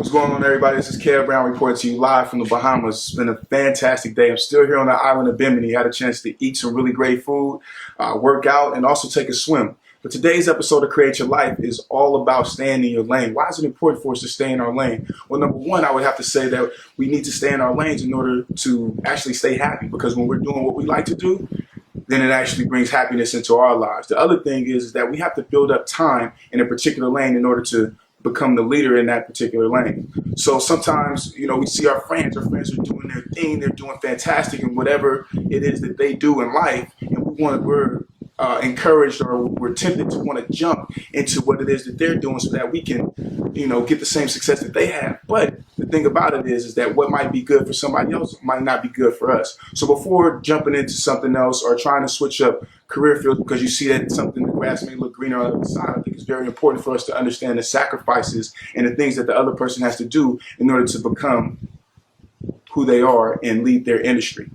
What's going on, everybody? This is Kev Brown reporting to you live from the Bahamas. It's been a fantastic day. I'm still here on the island of Bimini. Had a chance to eat some really great food, work out, and also take a swim. But today's episode of Create Your Life is all about staying in your lane. Why is it important for us to stay in our lane? Well, number one, I would have to say that we need to stay in our lanes in order to actually stay happy, because when we're doing what we like to do, then it actually brings happiness into our lives. The other thing is that we have to build up time in a particular lane in order to become the leader in that particular lane. So sometimes, we see our friends are doing their thing, they're doing fantastic in whatever it is that they do in life, and we're encouraged, or we're tempted to want to jump into what it is that they're doing so that we can, get the same success that they have. But the thing about it is that what might be good for somebody else might not be good for us. So before jumping into something else or trying to switch up career fields because you see that something, the grass may look greener on the other side, I think it's very important for us to understand the sacrifices and the things that the other person has to do in order to become who they are and lead their industry.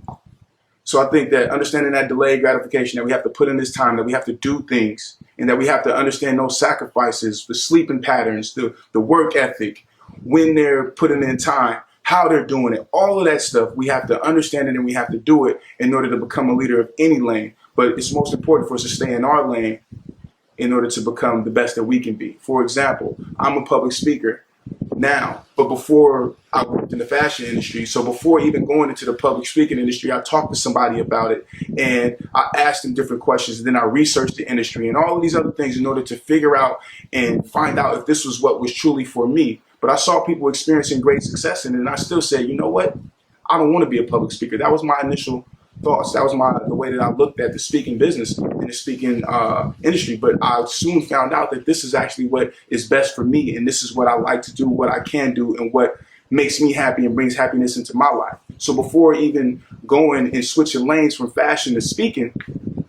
So I think that understanding that delayed gratification, that we have to put in this time, that we have to do things, and that we have to understand those sacrifices, the sleeping patterns, the work ethic, when they're putting in time, how they're doing it, all of that stuff, we have to understand it and we have to do it in order to become a leader of any lane. But it's most important for us to stay in our lane in order to become the best that we can be. For example, I'm a public speaker now, but before I worked in the fashion industry, so before even going into the public speaking industry, I talked to somebody about it and I asked them different questions, and then I researched the industry and all of these other things in order to figure out and find out if this was what was truly for me. But I saw people experiencing great success in it, and I still said, you know what? I don't want to be a public speaker. That was my initial thoughts. That was the way that I looked at the speaking business and the speaking industry. But I soon found out that this is actually what is best for me, and this is what I like to do, what I can do, and what makes me happy and brings happiness into my life. So before even going and switching lanes from fashion to speaking,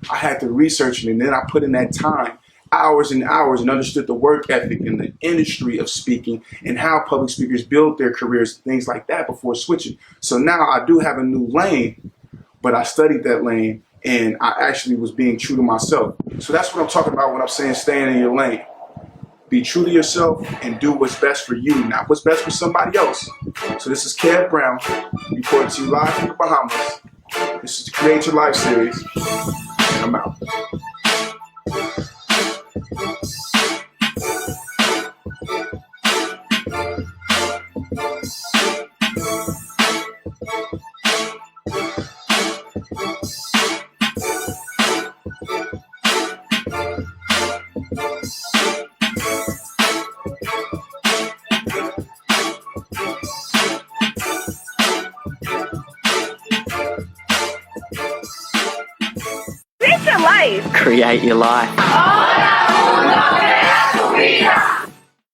I had to research it, and then I put in that time, hours and hours, and understood the work ethic and the industry of speaking and how public speakers build their careers, things like that, before switching. So now I do have a new lane, but I studied that lane and I actually was being true to myself. So that's what I'm talking about when I'm saying staying in your lane. Be true to yourself and do what's best for you, not what's best for somebody else. So this is Kev Brown, reporting to you live from the Bahamas. This is the Create Your Life series, and I'm out. Create your life. Create your life.